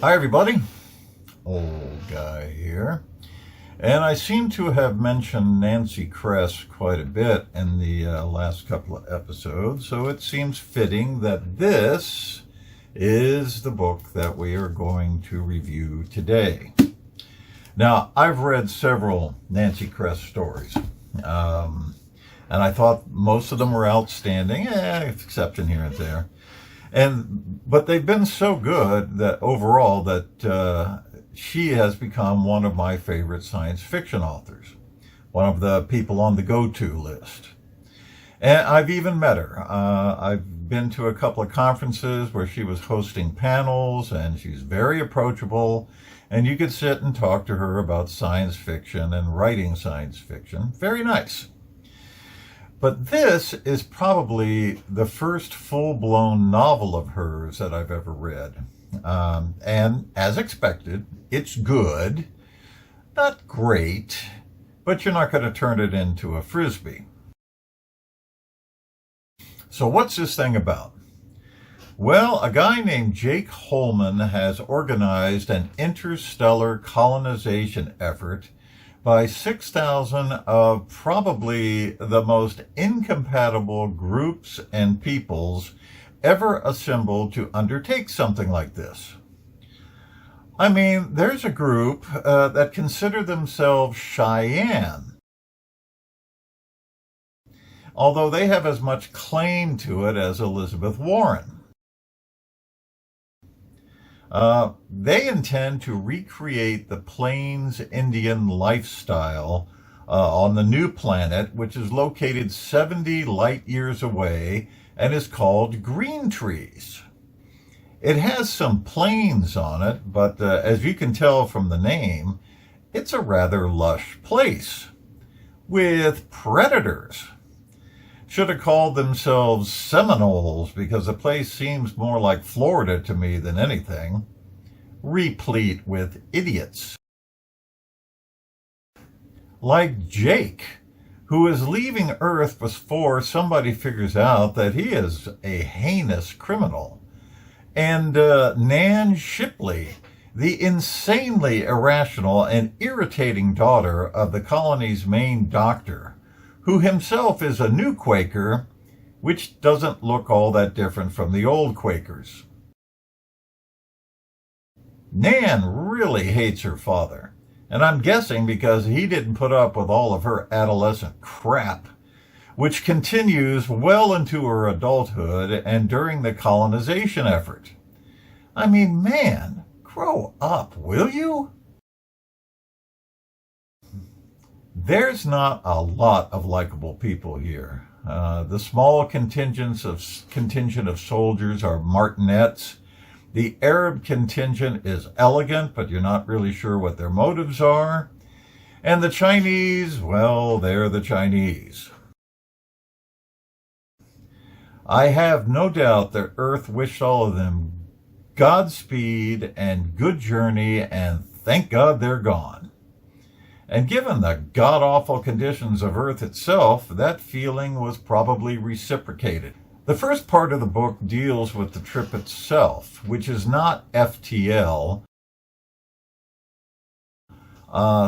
Hi everybody, old guy here, and I seem to have mentioned Nancy Kress quite a bit in the last couple of episodes, so it seems fitting that this is the book that we are going to review today. Now, I've read several Nancy Kress stories, and I thought most of them were outstanding, exception here and there. But they've been so good that overall that she has become one of my favorite science fiction authors, one of the people on the go-to list. And I've even met her. I've been to a couple of conferences where she was hosting panels, and she's very approachable, and you could sit and talk to her about science fiction and writing science fiction. Very nice. But this is probably the first full-blown novel of hers that I've ever read. And as expected, it's good, not great, but you're not going to turn it into a frisbee. So what's this thing about? Well, a guy named Jake Holman has organized an interstellar colonization effort by 6,000 of probably the most incompatible groups and peoples ever assembled to undertake something like this. I mean, there's a group that consider themselves Cheyenne, although they have as much claim to it as Elizabeth Warren. They intend to recreate the Plains Indian lifestyle on the new planet, which is located 70 light years away and is called Green Trees. It has some plains on it, but as you can tell from the name, it's a rather lush place with predators. Should have called themselves Seminoles because the place seems more like Florida to me than anything. Replete with idiots. Like Jake, who is leaving Earth before somebody figures out that he is a heinous criminal. And Nan Shipley, the insanely irrational and irritating daughter of the colony's main doctor, who himself is a new Quaker, which doesn't look all that different from the old Quakers. Nan really hates her father, and I'm guessing because he didn't put up with all of her adolescent crap, which continues well into her adulthood and during the colonization effort. I mean, man, grow up, will you? There's not a lot of likable people here. The small contingent of soldiers are martinets. The Arab contingent is elegant, but you're not really sure what their motives are. And the Chinese, well, they're the Chinese. I have no doubt that Earth wished all of them Godspeed and good journey, and thank God they're gone. And given the god-awful conditions of Earth itself, that feeling was probably reciprocated. The first part of the book deals with the trip itself, which is not FTL.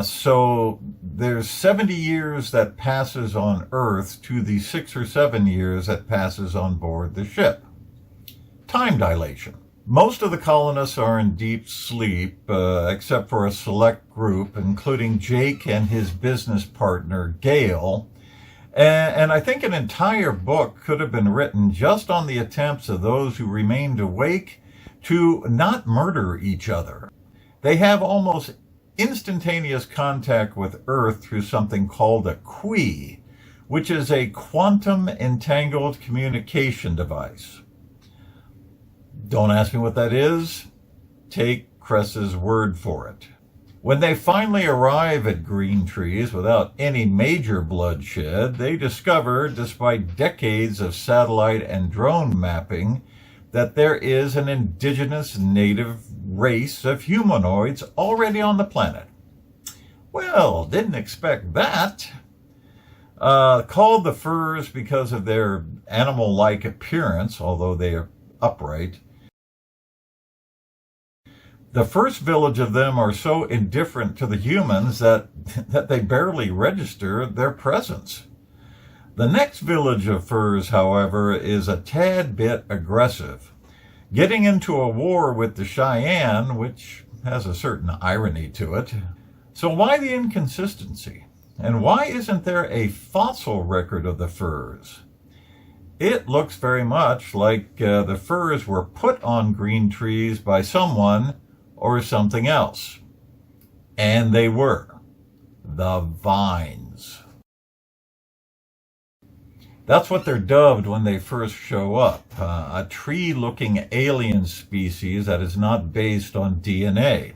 So there's 70 years that passes on Earth to the 6 or 7 years that passes on board the ship. Time dilation. Most of the colonists are in deep sleep, except for a select group, including Jake and his business partner, Gail. And I think an entire book could have been written just on the attempts of those who remained awake to not murder each other. They have almost instantaneous contact with Earth through something called a QI, which is a quantum entangled communication device. Don't ask me what that is. Take Kress's word for it. When they finally arrive at Green Trees without any major bloodshed, they discover, despite decades of satellite and drone mapping, that there is an indigenous native race of humanoids already on the planet. Well, didn't expect that. Called the Furs because of their animal-like appearance, although they are upright. The first village of them are so indifferent to the humans that they barely register their presence. The next village of furs, however, is a tad bit aggressive, getting into a war with the Cheyenne, which has a certain irony to it. So why the inconsistency? And why isn't there a fossil record of the furs? It looks very much like the furs were put on green trees by someone or something else. And they were. The vines. That's what they're dubbed when they first show up. A tree-looking alien species that is not based on DNA.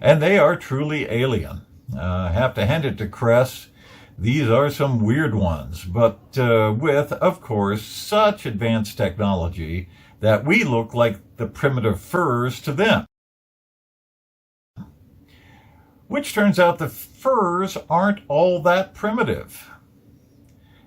And they are truly alien. I have to hand it to Cress. These are some weird ones, but with, of course, such advanced technology that we look like the primitive furs to them. Which turns out the furs aren't all that primitive.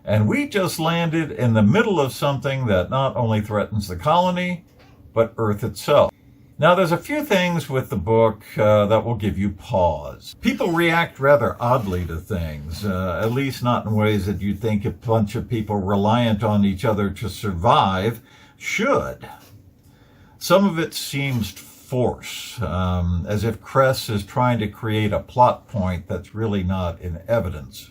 And we just landed in the middle of something that not only threatens the colony, but Earth itself. Now, there's a few things with the book that will give you pause. People react rather oddly to things, at least not in ways that you'd think a bunch of people reliant on each other to survive should. Some of it seems forced, as if Cress is trying to create a plot point that's really not in evidence.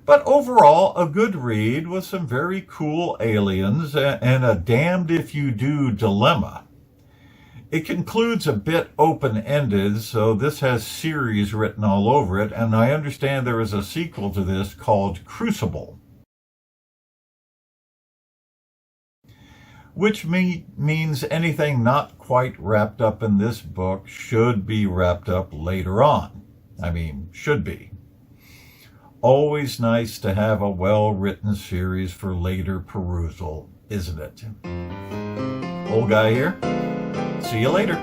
But overall, a good read with some very cool aliens and a damned if you do dilemma. It concludes a bit open-ended, so this has series written all over it, and I understand there is a sequel to this called Crucible. Which means anything not quite wrapped up in this book should be wrapped up later on. I mean, should be. Always nice to have a well-written series for later perusal, isn't it? Old guy here. See you later.